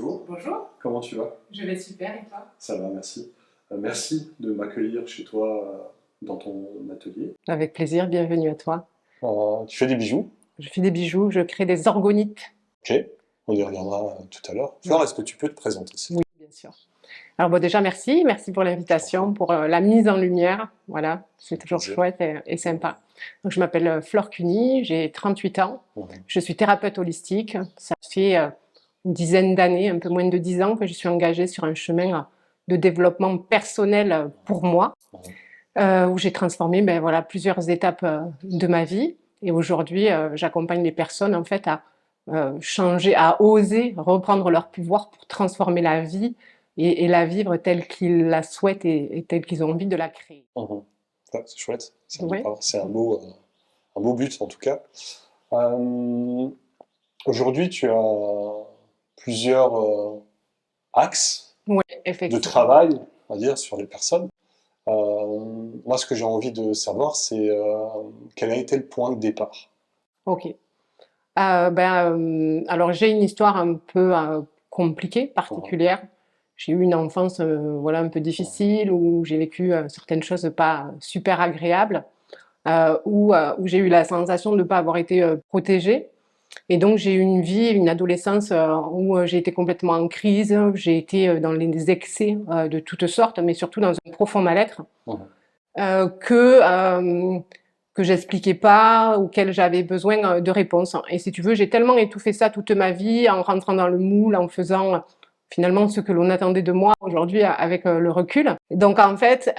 Bonjour, Bonjour, comment tu vas? je vais super et toi? Ça va, merci. Merci de m'accueillir chez toi dans ton atelier. Avec plaisir, bienvenue à toi. Tu fais des bijoux, Je fais des bijoux, je crée des orgonites. ok? On y reviendra tout à l'heure. Flore, Ouais. est-ce que tu peux te présenter? Oui, bien sûr. Alors bon, déjà merci pour Je t'en prie. l'invitation, pour la mise en lumière. Voilà, c'est Un toujours plaisir. chouette et sympa. Donc je m'appelle Flore Cuny, j'ai 38 ans. Mhm. Je suis thérapeute holistique. Ça fait une dizaine d'années, un peu moins de 10 ans que je suis engagée sur un chemin de développement personnel pour moi. Où j'ai transformé voilà, plusieurs étapes de ma vie. Et aujourd'hui, j'accompagne les personnes en fait à changer, à oser reprendre leur pouvoir pour transformer la vie et la vivre telle qu'ils la souhaitent et telle qu'ils ont envie de la créer. Mhm. Ouais, c'est chouette, Ouais. c'est un beau but en tout cas. Euh, Aujourd'hui, tu as plusieurs axes Ouais, de effectivement. travail, on va dire, sur les personnes. Moi, ce que j'ai envie de savoir, c'est quel a été le point de départ. Ok. Alors j'ai une histoire un peu compliquée, Mhm. particulière. J'ai eu une enfance voilà, un peu difficile où j'ai vécu certaines choses pas super agréables. Où j'ai eu la sensation de ne pas avoir été protégée. Et donc j'ai eu une vie, une adolescence où j'ai été complètement en crise, j'ai été dans les excès de toutes sortes, mais surtout dans un profond mal-être Mhm. euh, que euh, que j'expliquais pas, auquel j'avais besoin de réponses. Et si tu veux, j'ai tellement étouffé ça toute ma vie en rentrant dans le moule, en faisant finalement ce que l'on attendait de moi aujourd'hui avec le recul. Donc en fait,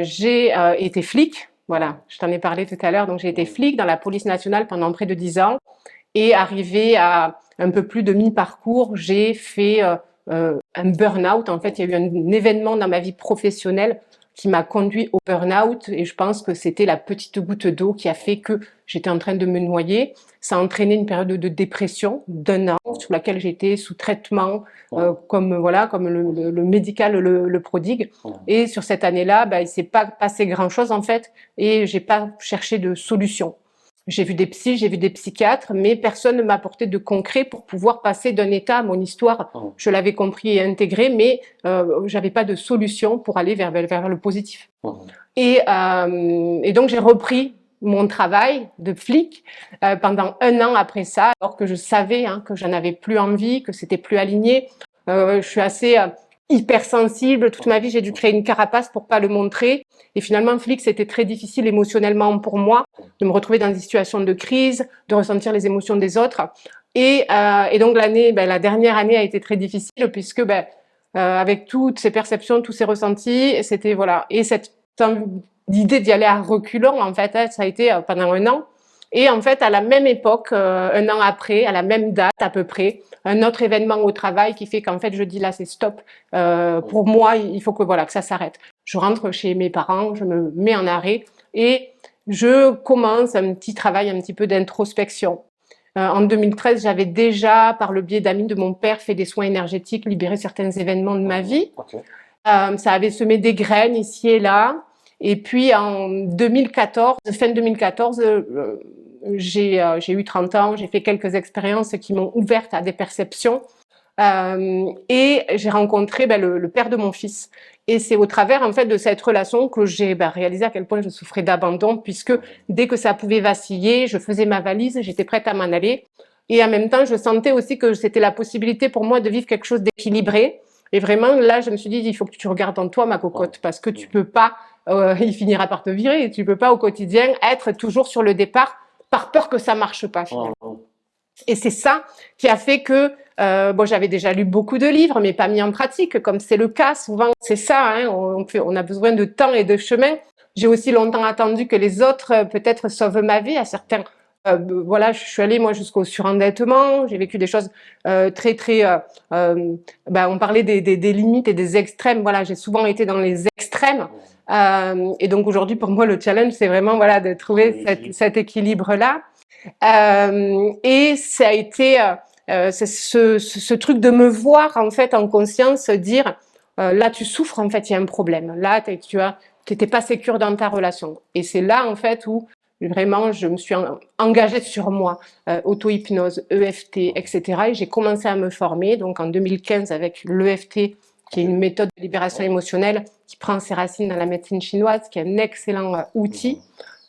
j'ai été flic. Voilà, je t'en ai parlé tout à l'heure. Donc j'ai été Mhm. flic dans la police nationale pendant près de 10 ans. Et arrivé à un peu plus de mi-parcours, j'ai fait un burn-out. En fait, il y a eu un événement dans ma vie professionnelle qui m'a conduit au burn-out et je pense que c'était la petite goutte d'eau qui a fait que j'étais en train de me noyer. Ça a entraîné une période de dépression d'un an sous laquelle j'étais sous traitement, Mhm. comme voilà, comme le médical le prodigue. Mhm. Et sur cette année-là, il s'est pas passé grand-chose en fait et j'ai pas cherché de solution. J'ai vu des psys, j'ai vu des psychiatres, mais personne ne m'a apporté de concret pour pouvoir passer d'un état à mon histoire. Mhm. Je l'avais compris et intégré, mais j'avais pas de solution pour aller vers le positif. Mhm. Et donc j'ai repris mon travail de flic pendant un an après ça, alors que je savais que j'en avais plus envie, que c'était plus aligné. Je suis assez hypersensible. Toute ma vie, j'ai dû créer une carapace pour pas le montrer. Et finalement, flic, c'était très difficile émotionnellement pour moi de me retrouver dans des situations de crise, de ressentir les émotions des autres. Et donc la dernière année a été très difficile puisque avec toutes ces perceptions, tous ces ressentis, c'était voilà. Et cette l'idée d'y aller à reculons, en fait, ça a été pendant un an. Et en fait, à la même époque, un an après, à la même date à peu près, un autre événement au travail qui fait qu'en fait, je dis là, c'est stop. Pour moi, il faut que voilà que ça s'arrête. Je rentre chez mes parents, je me mets en arrêt et je commence un petit travail un petit peu d'introspection. En 2013, j'avais déjà, par le biais d'amis de mon père, fait des soins énergétiques, libéré certains événements de ma Mhm. vie. Ok. Ça avait semé des graines ici et là. Et puis en 2014, fin 2014, j'ai eu 30 ans, j'ai fait quelques expériences qui m'ont ouverte à des perceptions. Et j'ai rencontré le père de mon fils. Et c'est au travers en fait de cette relation que j'ai réalisé à quel point je souffrais d'abandon, puisque dès que ça pouvait vaciller, je faisais ma valise, j'étais prête à m'en aller. Et en même temps, je sentais aussi que c'était la possibilité pour moi de vivre quelque chose d'équilibré. Et vraiment, là, je me suis dit, il faut que tu regardes en toi, ma cocotte, parce que tu peux pas, il finira par te virer. Tu peux pas au quotidien être toujours sur le départ par peur que ça marche pas finalement. Mhm. Et c'est ça qui a fait que j'avais déjà lu beaucoup de livres, mais pas mis en pratique, comme c'est le cas souvent. C'est ça, on a besoin de temps et de chemin. J'ai aussi longtemps attendu que les autres peut-être sauvent ma vie. À certains, voilà, je suis allée moi jusqu'au surendettement. J'ai vécu des choses très très. On parlait des limites et des extrêmes. Voilà, j'ai souvent été dans les extrêmes. Et donc aujourd'hui, pour moi, le challenge, c'est vraiment voilà de trouver cet équilibre-là. Et ça a été c'est ce truc de me voir en fait en conscience dire là tu souffres en fait il y a un problème là tu t'étais pas sécure dans ta relation et c'est là en fait où Vraiment, je me suis engagée sur moi, auto-hypnose, EFT, etc. Et j'ai commencé à me former, donc en 2015 avec l'EFT, qui est une méthode de libération émotionnelle qui prend ses racines dans la médecine chinoise, qui est un excellent outil.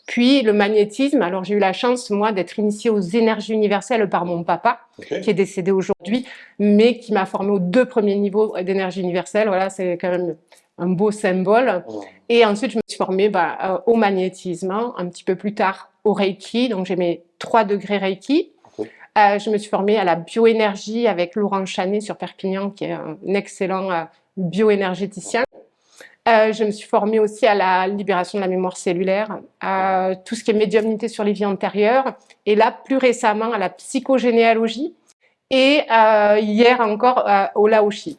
Puis le magnétisme, alors j'ai eu la chance, moi, d'être initiée aux énergies universelles par mon papa, qui est décédé aujourd'hui, mais qui m'a formée aux 2 premiers niveaux d'énergie universelle. Voilà, c'est quand même un beau symbole. Et ensuite, je me suis formée au magnétisme, un petit peu plus tard au Reiki, donc j'ai mes 3 degrés Reiki. Je me suis formée à la bioénergie avec Laurent Chanet sur Perpignan, qui est un excellent bioénergéticien. Je me suis formée aussi à la libération de la mémoire cellulaire, à tout ce qui est médiumnité sur les vies antérieures, et là, plus récemment, à la psychogénéalogie, et hier encore au Laoshi.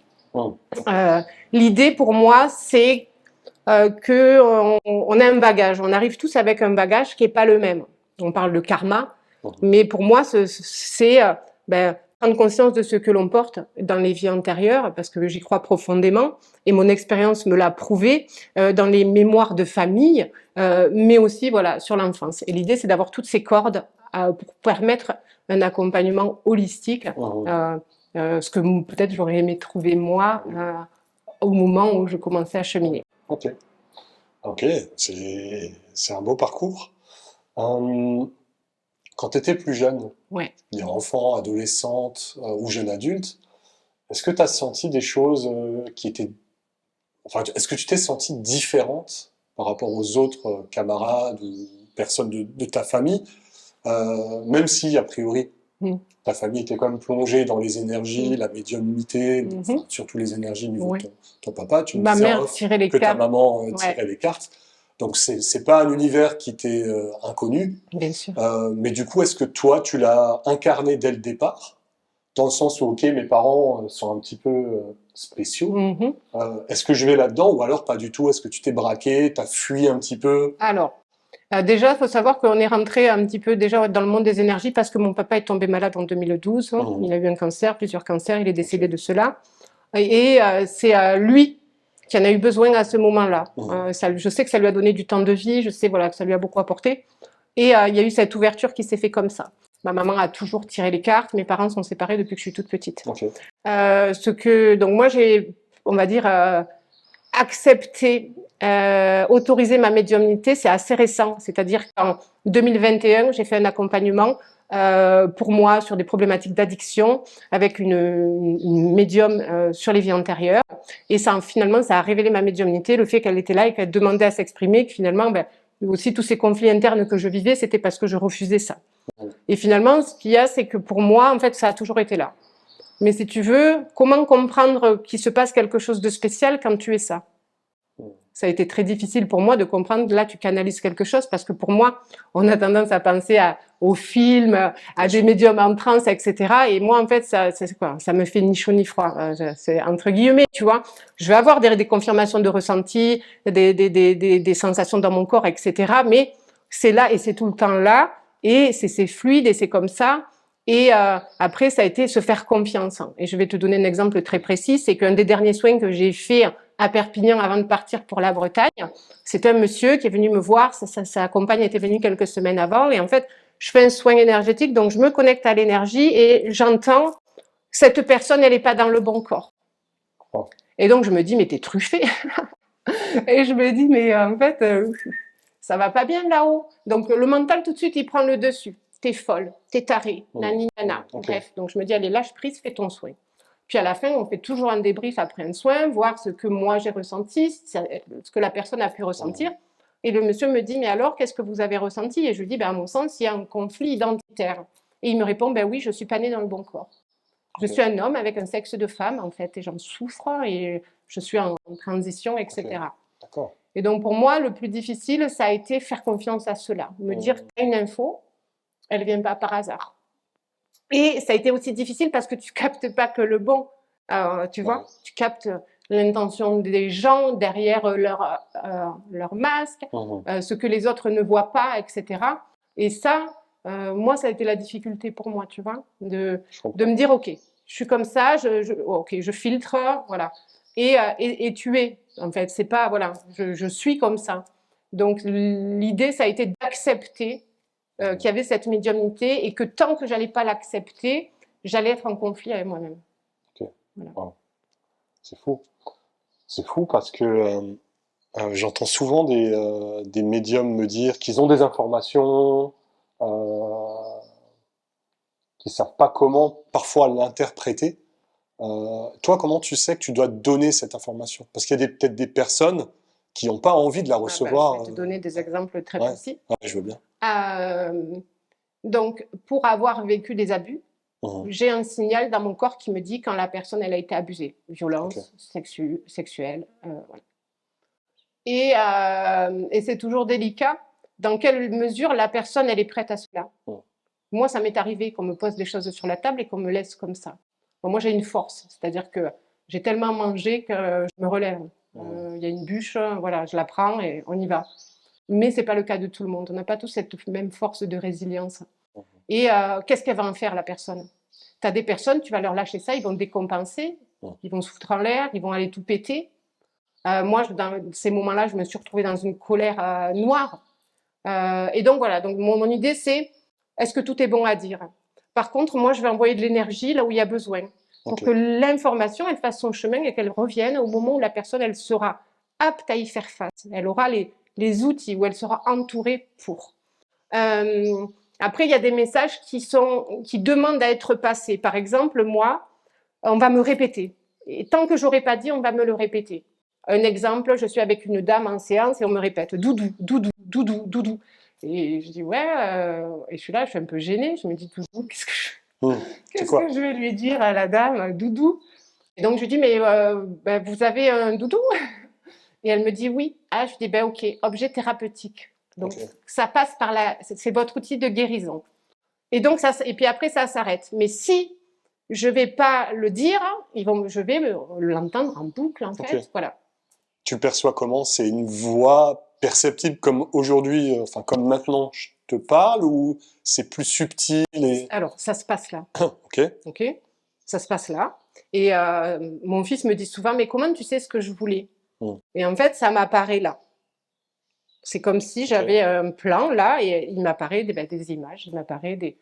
L'idée pour moi, c'est qu'on a un bagage, on arrive tous avec un bagage qui n'est pas le même. On parle de karma, mais pour moi, c'est prendre conscience de ce que l'on porte dans les vies antérieures, parce que j'y crois profondément, et mon expérience me l'a prouvé dans les mémoires de famille, mais aussi voilà sur l'enfance. Et l'idée, c'est d'avoir toutes ces cordes pour permettre un accompagnement holistique, ce que peut-être j'aurais aimé trouver moi au moment où je commençais à cheminer. Ok, ok, c'est un beau parcours. Quand tu étais plus jeune, enfant, adolescente ou jeune adulte, est-ce que tu as senti des choses qui étaient... Enfin, est-ce que tu t'es sentie différente par rapport aux autres camarades ou personnes de ta famille, même si, a priori, ta famille était quand même plongée dans les énergies, la médiumnité, surtout les énergies niveau de ton papa. Tu me Ma disais mère tirait les que cartes. ta maman tirait les cartes. Donc, c'est pas un univers qui t'est inconnu. Bien sûr. Mais du coup, est-ce que toi, tu l'as incarné dès le départ, dans le sens où, ok, mes parents sont un petit peu spéciaux. Est-ce que je vais là-dedans ou alors pas du tout? Est-ce que tu t'es braqué, t'as fui un petit peu? Alors, déjà, il faut savoir qu'on est rentré un petit peu déjà dans le monde des énergies parce que mon papa est tombé malade en 2012. Il a eu un cancer, plusieurs cancers, il est décédé de cela. Et c'est lui qui en a eu besoin à ce moment-là. Je sais que ça lui a donné du temps de vie, je sais voilà, que ça lui a beaucoup apporté. Et il y a eu cette ouverture qui s'est fait comme ça. Ma maman a toujours tiré les cartes, mes parents sont séparés depuis que je suis toute petite. Donc moi j'ai, on va dire, accepté, autoriser ma médiumnité, c'est assez récent. C'est-à-dire qu'en 2021, j'ai fait un accompagnement pour moi sur des problématiques d'addiction avec une médium sur les vies antérieures. Et finalement, ça a révélé ma médiumnité, le fait qu'elle était là et qu'elle demandait à s'exprimer, que finalement, aussi tous ces conflits internes que je vivais, c'était parce que je refusais ça. Et finalement, ce qu'il y a, c'est que pour moi, en fait, ça a toujours été là. Mais si tu veux, comment comprendre qu'il se passe quelque chose de spécial quand tu es ça? Ça a été très difficile pour moi de comprendre que là, tu canalises quelque chose, parce que pour moi, on a tendance à penser aux films, à des médiums en transe, etc. Et moi, en fait, ça me fait ni chaud ni froid. C'est entre guillemets, tu vois. Je vais avoir des confirmations de ressenti, des sensations dans mon corps, etc. Mais c'est là et c'est tout le temps là. Et c'est fluide et c'est comme ça. Et après, ça a été se faire confiance. Et je vais te donner un exemple très précis. C'est qu'un des derniers soins que j'ai fait à Perpignan avant de partir pour la Bretagne, c'était un monsieur qui est venu me voir. Sa compagne était venue quelques semaines avant. Et en fait, je fais un soin énergétique. Donc, je me connecte à l'énergie et j'entends cette personne, elle n'est pas dans le bon corps. Et donc, je me dis, mais t'es truffé. Et je me dis, mais en fait, ça va pas bien là-haut. Donc, le mental, tout de suite, il prend le dessus. T'es folle, t'es tarée, nani nana. Bref, donc je me dis, allez, lâche prise, fais ton soin. Puis à la fin, on fait toujours un débrief après un soin, voir ce que moi j'ai ressenti, ce que la personne a pu ressentir. Et le monsieur me dit, mais alors, qu'est-ce que vous avez ressenti? Et je lui dis, à mon sens, il y a un conflit identitaire. Et il me répond, oui, je suis pas née dans le bon corps. Je suis un homme avec un sexe de femme, en fait, et j'en souffre, et je suis en transition, etc. D'accord. Et donc, pour moi, le plus difficile, ça a été faire confiance à cela. Me dire, tu as une info, elle ne vient pas par hasard. Et ça a été aussi difficile parce que tu captes pas que le bon. Tu vois, tu captes l'intention des gens derrière leur masque, ce que les autres ne voient pas, etc. Et ça, moi, ça a été la difficulté pour moi, tu vois, de me dire, ok, je suis comme ça, je filtre, voilà. Et tu es, en fait, c'est pas, voilà, je suis comme ça. Donc l'idée, ça a été d'accepter qui avait cette médiumnité et que tant que j'allais pas l'accepter, j'allais être en conflit avec moi-même. Ok. Voilà. Wow. C'est fou. C'est fou parce que j'entends souvent des médiums me dire qu'ils ont des informations, qu'ils savent pas comment parfois l'interpréter. Toi, comment tu sais que tu dois donner cette information? Parce qu'il y a peut-être des personnes qui n'ont pas envie de la Je recevoir. vais te donner des exemples très Ouais, précis. ouais, je veux bien. Donc, pour avoir vécu des abus, Mhm. j'ai un signal dans mon corps qui me dit quand la personne elle a été abusée, violence Ok. sexuelle. Voilà. Et c'est toujours délicat dans quelle mesure la personne elle est prête à cela. Mhm. Moi, ça m'est arrivé qu'on me pose des choses sur la table et qu'on me laisse comme ça. Bon, moi, j'ai une force, c'est-à-dire que j'ai tellement mangé que je me relève. Il y a une bûche, voilà, je la prends et on y va. Mais c'est pas le cas de tout le monde. On n'a pas tous cette même force de résilience. Et qu'est-ce qu'elle va en faire, la personne? Tu as des personnes, tu vas leur lâcher ça, ils vont décompenser, ils vont se foutre en l'air, ils vont aller tout péter. Moi, dans ces moments-là, je me suis retrouvée dans une colère noire. Et donc, voilà. Donc, mon idée, c'est est-ce que tout est bon à dire? Par contre, moi, je vais envoyer de l'énergie là où il y a besoin pour que l'information, elle fasse son chemin et qu'elle revienne au moment où la personne, elle sera apte à y faire face. Elle aura les outils, où elle sera entourée pour. Après, il y a des messages qui demandent à être passés. Par exemple, moi, on va me répéter. Et tant que j'aurais pas dit, on va me le répéter. Un exemple, je suis avec une dame en séance et on me répète doudou, doudou, doudou, doudou. Et je dis ouais, et je suis là, je suis un peu gênée. Je me dis doudou, qu'est-ce que je vais lui dire à la dame, doudou? Et donc je lui dis mais ben, vous avez un doudou? Et elle me dit oui. Ah, je dis ben ok, objet thérapeutique. Donc ça passe par c'est votre outil de guérison. Et donc et puis après ça s'arrête. Mais si je vais pas le dire, je vais l'entendre en boucle en fait. Voilà. Tu le perçois comment? C'est une voix perceptible comme aujourd'hui, enfin comme maintenant je te parle, ou c'est plus subtil et... Alors ça se passe là. Ok. Ok. Ça se passe là. Et mon fils me dit souvent mais comment tu sais ce que je voulais? Et en fait ça m'apparaît là. C'est comme si j'avais un plan là et il m'apparaît des images, il m'apparaît des...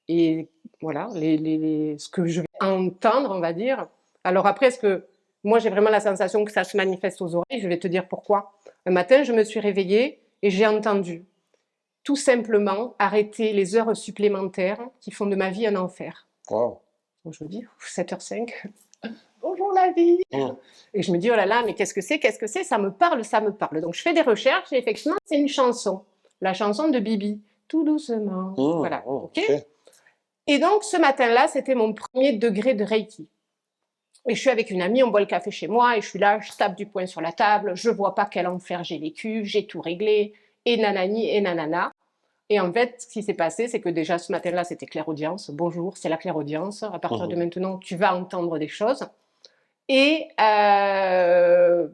Et voilà, ce que je vais entendre, on va dire. Alors après, est-ce que moi j'ai vraiment la sensation que ça se manifeste aux oreilles? Je vais te dire pourquoi. Un matin, je me suis réveillée et j'ai entendu tout simplement arrêter les heures supplémentaires qui font de ma vie un enfer. Wow. Donc je me dis, 7h05, bonjour la vie. Et je me dis, oh là là, mais qu'est-ce que c'est? Ça me parle, ça me parle. Donc je fais des recherches et effectivement, c'est une chanson. La chanson de Bibi. Tout doucement. Voilà. Ok. Et donc, ce matin-là, c'était mon premier degré de Reiki. Et je suis avec une amie, on boit le café chez moi, et je suis là, je tape du poing sur la table, je vois pas quel enfer j'ai vécu, j'ai tout réglé, et nanani, et nanana. Et en fait, ce qui s'est passé, c'est que déjà, ce matin-là, c'était clairaudience. Bonjour, c'est la clairaudience. À partir de maintenant, tu vas entendre des choses. Et fin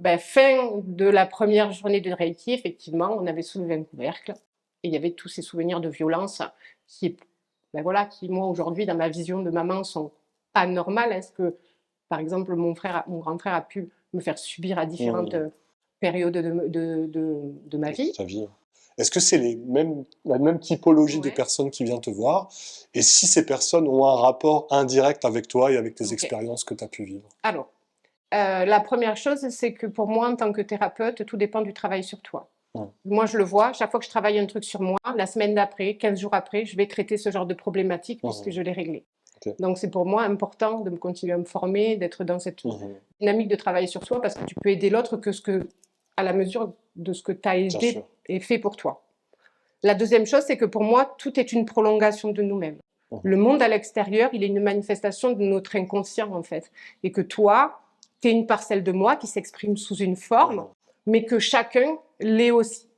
de la première journée de Reiki, effectivement, on avait soulevé un couvercle, et il y avait tous ces souvenirs de violence qui moi aujourd'hui dans ma vision de maman sont pas normales. Est-ce que par exemple mon grand frère a pu me faire subir à différentes périodes de ma vie. Est-ce que c'est la même typologie de personnes qui viennent te voir? Et si ces personnes ont un rapport indirect avec toi et avec tes expériences que tu as pu vivre? Alors, la première chose, c'est que pour moi, en tant que thérapeute, tout dépend du travail sur toi. Moi, je le vois, chaque fois que je travaille un truc sur moi, la semaine d'après, 15 jours après, je vais traiter ce genre de problématique puisque je l'ai réglé. Donc, c'est pour moi important de me continuer à me former, d'être dans cette dynamique de travail sur soi parce que tu peux aider l'autre à la mesure de ce que tu as aidé et fait pour toi. La deuxième chose, c'est que pour moi, tout est une prolongation de nous-mêmes. Le monde à l'extérieur, il est une manifestation de notre inconscient, en fait. Et que toi, tu es une parcelle de moi qui s'exprime sous une forme, mais que chacun l'est aussi.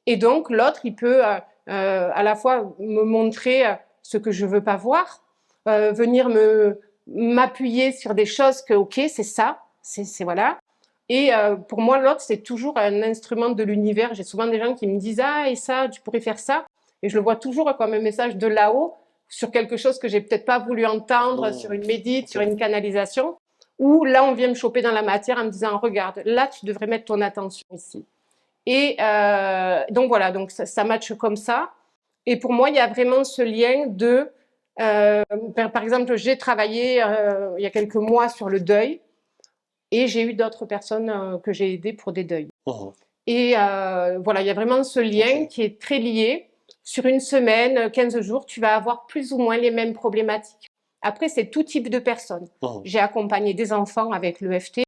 Et donc, l'autre, il peut à la fois me montrer ce que je veux pas voir, venir m'appuyer sur des choses que, ok, c'est ça, c'est voilà. Et pour moi, l'autre, c'est toujours un instrument de l'univers. J'ai souvent des gens qui me disent « Ah, et ça, tu pourrais faire ça ?» Et je le vois toujours comme un message de là-haut sur quelque chose que j'ai peut-être pas voulu entendre, sur une médite, sur une canalisation, où là, on vient me choper dans la matière en me disant « Regarde, là, tu devrais mettre ton attention ici. » Et donc voilà, donc ça matche comme ça. Et pour moi, il y a vraiment ce lien de, par exemple, j'ai travaillé il y a quelques mois sur le deuil et j'ai eu d'autres personnes que j'ai aidées pour des deuils. Mhm. Et voilà, il y a vraiment ce lien Ok. qui est très lié. Sur une semaine, 15 jours, tu vas avoir plus ou moins les mêmes problématiques. Après, c'est tout type de personnes. Mhm. J'ai accompagné des enfants avec l'EFT,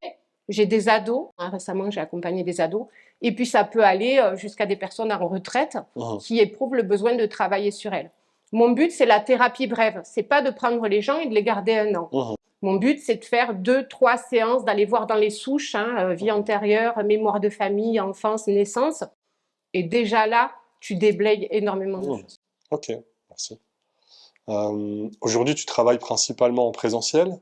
j'ai des ados, hein, récemment j'ai accompagné des ados, et puis ça peut aller jusqu'à des personnes en retraite Mhm. qui éprouvent le besoin de travailler sur elles. Mon but, c'est la thérapie brève. C'est pas de prendre les gens et de les garder un an. Mhm. Mon but, c'est de faire 2, 3 séances, d'aller voir dans les souches, hein, vie antérieure, mémoire de famille, enfance, naissance. Et déjà là, tu déblayes énormément de Mhm. choses. Ok, merci. Aujourd'hui, tu travailles principalement en présentiel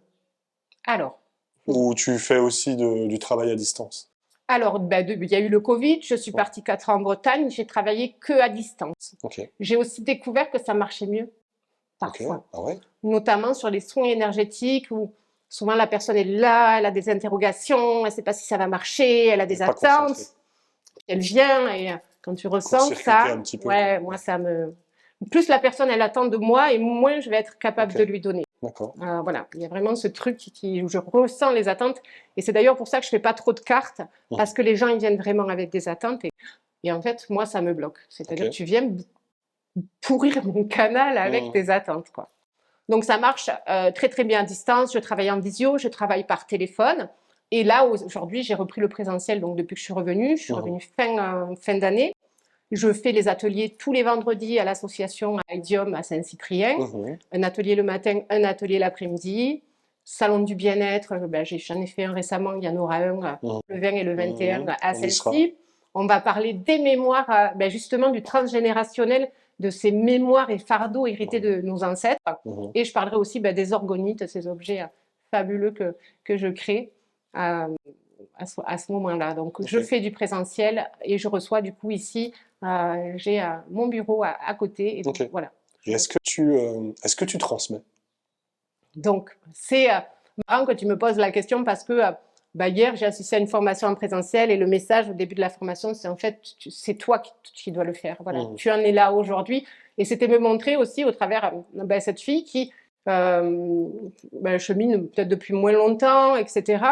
Alors, ou tu fais aussi du travail à distance? il y a eu le Covid, je suis Ouais. partie 4 ans en Bretagne, j'ai travaillé que à distance. Ok, J'ai aussi découvert que ça marchait mieux, ok, parfois. ah ouais, Notamment sur les soins énergétiques où souvent la personne est là, elle a des interrogations, elle ne sait pas si ça va marcher, elle a elle des n'est pas concentrée. attentes, elle vient et quand tu ressens Court-circuiter ça, un petit peu, quoi. ouais, moi Ouais. ça me... Plus la personne elle attend de moi et moins je vais être capable Ok, de lui donner. d'accord. Voilà, il y a vraiment ce truc où je ressens les attentes et c'est d'ailleurs pour ça que je fais pas trop de cartes parce Mhm. que les gens ils viennent vraiment avec des attentes et en fait moi ça me bloque. Ok. C'est-à-dire que tu viens pourrir mon canal avec Mhm. tes attentes quoi. Donc ça marche très très bien à distance. Je travaille en visio, je travaille par téléphone. Et là aujourd'hui j'ai repris le présentiel. Donc depuis que je suis Mhm. revenue fin d'année. Je fais les ateliers tous les vendredis à l'association à Idiom à Saint-Cyprien. Mhm. Un atelier le matin, un atelier l'après-midi. Salon du bien-être, j'en ai fait un récemment, il y en aura un Mhm. le 20 et le 21 Mhm. à On y sera. celle-ci. On va parler des mémoires, justement du transgénérationnel, de ces mémoires et fardeaux hérités Mhm. de nos ancêtres. Mhm. Et je parlerai aussi des orgonites, ces objets fabuleux que je crée à ce moment-là. Donc, je Ok. fais du présentiel et je reçois du coup ici, j'ai mon bureau à côté. Et donc, Ok. voilà. Et est-ce que tu transmets? Donc, c'est marrant que tu me poses la question parce que hier, j'ai assisté à une formation en présentiel et le message au début de la formation, c'est en fait, c'est toi qui dois le faire. Voilà, Mhm. tu en es là aujourd'hui. Et c'était me montrer aussi au travers cette fille qui chemine peut-être depuis moins longtemps, etc.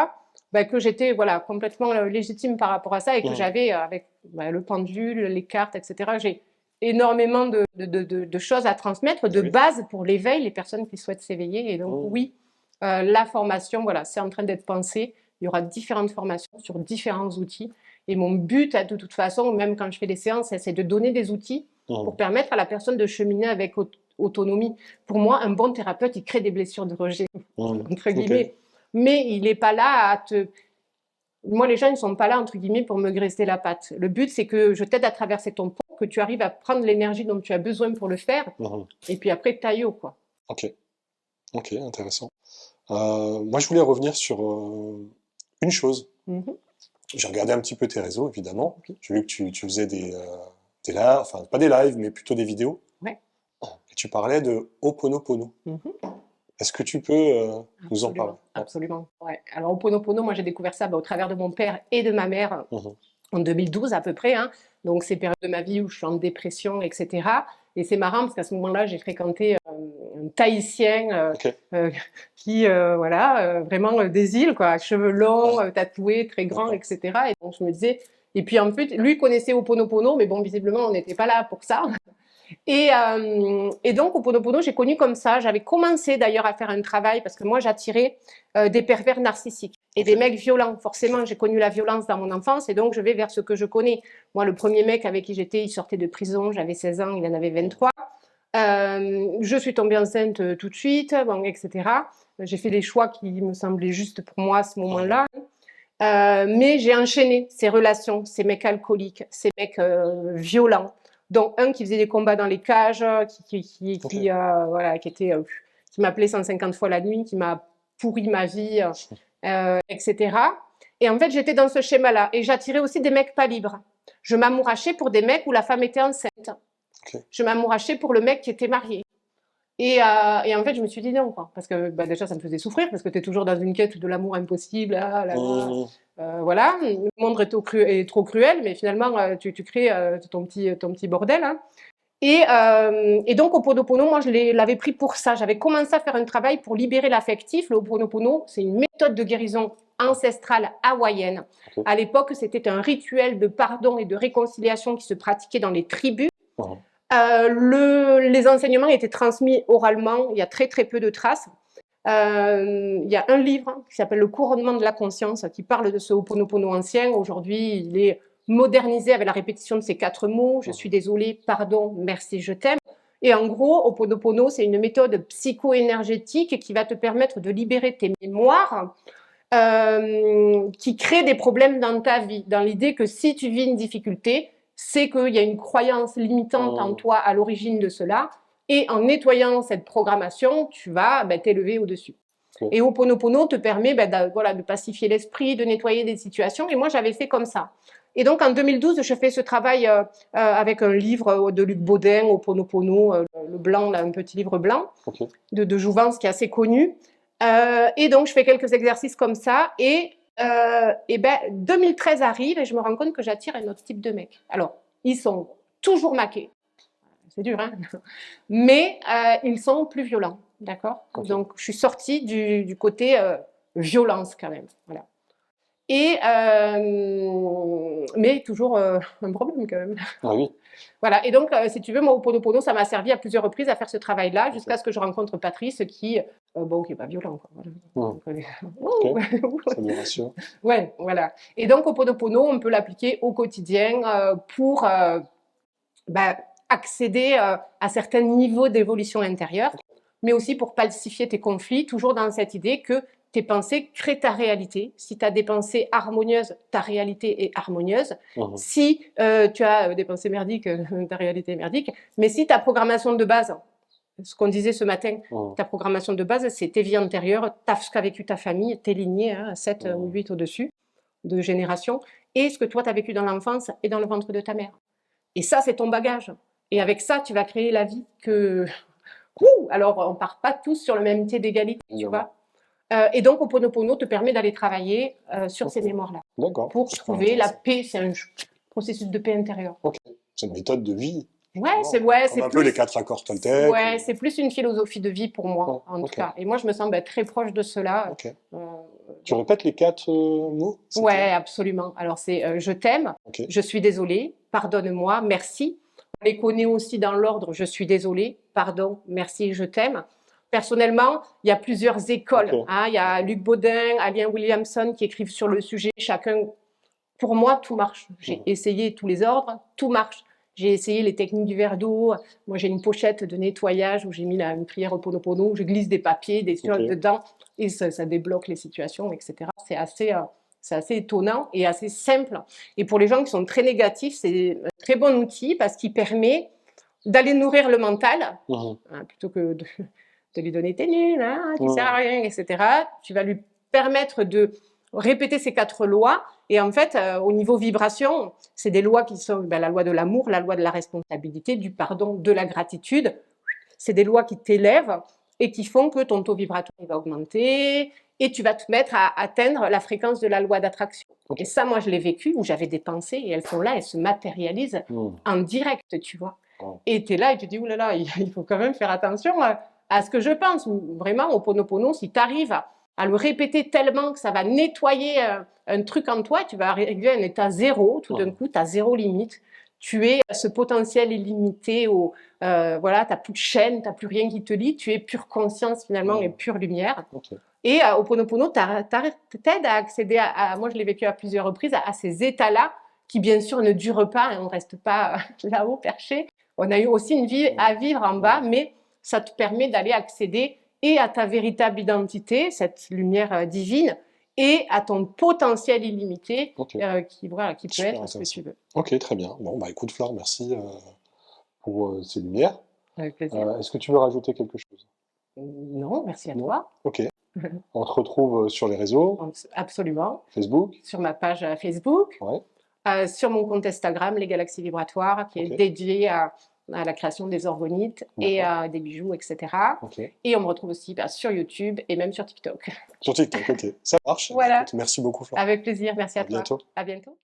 Que j'étais voilà, complètement légitime par rapport à ça et que Mhm. j'avais, avec le pendule, les cartes, etc., j'ai énormément de choses à transmettre, Eh de oui. base pour l'éveil, les personnes qui souhaitent s'éveiller. Et donc, Mhm. oui, la formation, voilà, c'est en train d'être pensé. Il y aura différentes formations sur différents outils. Et mon but, de toute façon, même quand je fais des séances, c'est de donner des outils pour Mhm. permettre à la personne de cheminer avec autonomie. Pour moi, un bon thérapeute, il crée des blessures de rejet, Mhm. entre Ok. guillemets. Mais il n'est pas là à te... Moi, les gens, ils ne sont pas là, entre guillemets, pour me graisser la patte. Le but, c'est que je t'aide à traverser ton pont, que tu arrives à prendre l'énergie dont tu as besoin pour le faire, Mhm. et puis après, taillot, quoi. Ok. Ok, intéressant. Moi, je voulais revenir sur une chose. Mhm. J'ai regardé un petit peu tes réseaux, évidemment. Oui. J'ai vu que tu faisais des lives, enfin, pas des lives, mais plutôt des vidéos. Ouais. Et tu parlais de Ho'oponopono. Mhm. Est-ce que tu peux nous en parler? Absolument, Ouais. absolument. Ouais. Alors, Ho'oponopono, moi, j'ai découvert ça au travers de mon père et de ma mère Mhm. en 2012 à peu près. Hein. Donc, c'est période de ma vie où je suis en dépression, etc. Et c'est marrant parce qu'à ce moment-là, j'ai fréquenté un Tahitien Ok. euh, qui, vraiment des îles, quoi, cheveux longs, Ouais. tatoués, très grands, D'accord. etc. Et donc, je me disais... Et puis, en fait, lui connaissait Ho'oponopono, mais bon, visiblement, on n'était pas là pour ça. Et donc, Ho'oponopono, j'ai connu comme ça. J'avais commencé d'ailleurs à faire un travail parce que moi, j'attirais des pervers narcissiques et Ok. des mecs violents. Ok. Forcément, j'ai connu la violence dans mon enfance et donc je vais vers ce que je connais. Moi, le premier mec avec qui j'étais, il sortait de prison, j'avais 16 ans, il en avait 23. Je suis tombée enceinte tout de suite, bon, etc. J'ai fait des choix qui me semblaient justes pour moi à ce Mhm. moment-là. Mais j'ai enchaîné ces relations, ces mecs alcooliques, ces mecs violents, dont un qui faisait des combats dans les cages, Ok. voilà, qui m'appelait 150 fois la nuit, qui m'a pourri ma vie, etc. Et en fait, j'étais dans ce schéma-là. Et j'attirais aussi des mecs pas libres. Je m'amourachais pour des mecs où la femme était enceinte. Ok. Je m'amourachais pour le mec qui était marié. Et en fait, je me suis dit non, quoi. Parce que déjà, ça me faisait souffrir, parce que tu es toujours dans une quête de l'amour impossible, ah là là. Mhm. Voilà, le monde est trop cruel, mais finalement, tu crées ton petit bordel. Hein. Et donc, Ho'oponopono, moi, je l'avais pris pour ça. J'avais commencé à faire un travail pour libérer l'affectif. Le Ho'oponopono, c'est une méthode de guérison ancestrale hawaïenne. Ok. À l'époque, c'était un rituel de pardon et de réconciliation qui se pratiquait dans les tribus. Mhm. Les enseignements étaient transmis oralement. Il y a très, très peu de traces. Il y a un livre qui s'appelle Le couronnement de la conscience qui parle de ce Ho'oponopono ancien. Aujourd'hui, il est modernisé avec la répétition de ces 4 mots. Je suis désolé, pardon, merci, je t'aime. Et en gros, Ho'oponopono, c'est une méthode psycho-énergétique qui va te permettre de libérer tes mémoires qui créent des problèmes dans ta vie. Dans l'idée que si tu vis une difficulté, c'est qu'il y a une croyance limitante en toi à l'origine de cela. Et en nettoyant cette programmation, tu vas t'élever au-dessus. Ok. Et Ho'oponopono te permet de pacifier l'esprit, de nettoyer des situations. Et moi, j'avais fait comme ça. Et donc, en 2012, je fais ce travail avec un livre de Luc Baudin, Ho'oponopono, le blanc, là, un petit livre blanc, Ok. de Jouvence, qui est assez connu. Et donc, je fais quelques exercices comme ça. Et 2013 arrive et je me rends compte que j'attire un autre type de mec. Alors, ils sont toujours maqués. C'est dur, hein, mais ils sont plus violents, d'accord. Ok. Donc, je suis sortie du côté violence quand même, voilà. Et mais toujours un problème quand même. Ah oui. Voilà. Et donc, si tu veux, moi, Ho'oponopono, ça m'a servi à plusieurs reprises à faire ce travail-là, jusqu'à ce que je rencontre Patrice, qui est pas violent, quoi. Voilà. Ok. Ça me rassure. Ouais, voilà. Et donc, Ho'oponopono, on peut l'appliquer au quotidien pour accéder à certains niveaux d'évolution intérieure, mais aussi pour pacifier tes conflits, toujours dans cette idée que tes pensées créent ta réalité. Si tu as des pensées harmonieuses, ta réalité est harmonieuse. Mhm. Si tu as des pensées merdiques, ta réalité est merdique. Mais si ta programmation de base, ce qu'on disait ce matin, ta programmation de base, c'est tes vies antérieures, ce qu'a vécu ta famille, tes lignées, 7 ou 8 au-dessus de générations, et ce que toi, tu as vécu dans l'enfance et dans le ventre de ta mère. Et ça, c'est ton bagage. Et avec ça, tu vas créer la vie que... Alors, on part pas tous sur le même pied d'égalité, tu vois. Et donc, Ho'oponopono te permet d'aller travailler sur ces mémoires-là. D'accord. Pour trouver la paix. C'est un processus de paix intérieure. Ok. C'est une méthode de vie. Ouais, Comme un peu les 4 accords Toltec. Ouais, c'est plus une philosophie de vie pour moi, en tout cas. Et moi, je me sens très proche de cela. Ok. Tu répètes les 4 mots? Ouais, absolument. Alors, c'est je t'aime, je suis désolée, pardonne-moi, merci. On les connaît aussi dans l'ordre je suis désolée, pardon, merci, je t'aime. Personnellement, il y a plusieurs écoles. Il y a Luc Baudin, Alien Williamson qui écrivent sur le sujet. Chacun, pour moi, tout marche. J'ai essayé tous les ordres, tout marche. J'ai essayé les techniques du verre d'eau. Moi, j'ai une pochette de nettoyage où j'ai mis une prière Ho'oponopono, où je glisse des papiers, des choses dedans, et ça débloque les situations, etc. C'est assez étonnant et assez simple. Et pour les gens qui sont très négatifs, c'est un très bon outil parce qu'il permet d'aller nourrir le mental, plutôt que de lui donner t'es nul, tu sers à rien, etc. Tu vas lui permettre de répéter ces 4 lois. Et en fait, au niveau vibration, c'est des lois qui sont la loi de l'amour, la loi de la responsabilité, du pardon, de la gratitude. C'est des lois qui t'élèvent et qui font que ton taux vibratoire va augmenter et tu vas te mettre à atteindre la fréquence de la loi d'attraction. Et ça, moi, je l'ai vécu où j'avais des pensées et elles sont là, elles se matérialisent en direct, tu vois. Et tu es là et tu dis, oulala, il faut quand même faire attention à ce que je pense. Vraiment, au Ho'oponopono, si tu arrives à le répéter tellement que ça va nettoyer un truc en toi, tu vas arriver à un état zéro, tout d'un coup, tu as zéro limite. Tu es ce potentiel illimité, voilà, tu n'as plus de chaîne, tu n'as plus rien qui te lie, tu es pure conscience finalement et pure lumière. Et Ho'oponopono t'aide à accéder moi je l'ai vécu à plusieurs reprises, à ces états-là qui bien sûr ne durent pas, et on ne reste pas là-haut perché. On a eu aussi une vie à vivre en bas, mais ça te permet d'aller accéder et à ta véritable identité, cette lumière divine, et à ton potentiel illimité qui peut être ce que tu veux. Ok, très bien. Bon, écoute Flore, merci pour ces lumières. Avec plaisir. Est-ce que tu veux rajouter quelque chose? Non, merci à toi. Ok. On te retrouve sur les réseaux? Absolument. Facebook? Sur ma page Facebook. Ouais. Sur mon compte Instagram, les Galaxies Vibratoires, qui est dédié à la création des orgonites et des bijoux, etc. Et on me retrouve aussi sur YouTube et même sur TikTok. Sur TikTok, ok. Ça marche. Voilà. Écoute, merci beaucoup, Flore. Avec plaisir, merci à toi. Bientôt. À bientôt.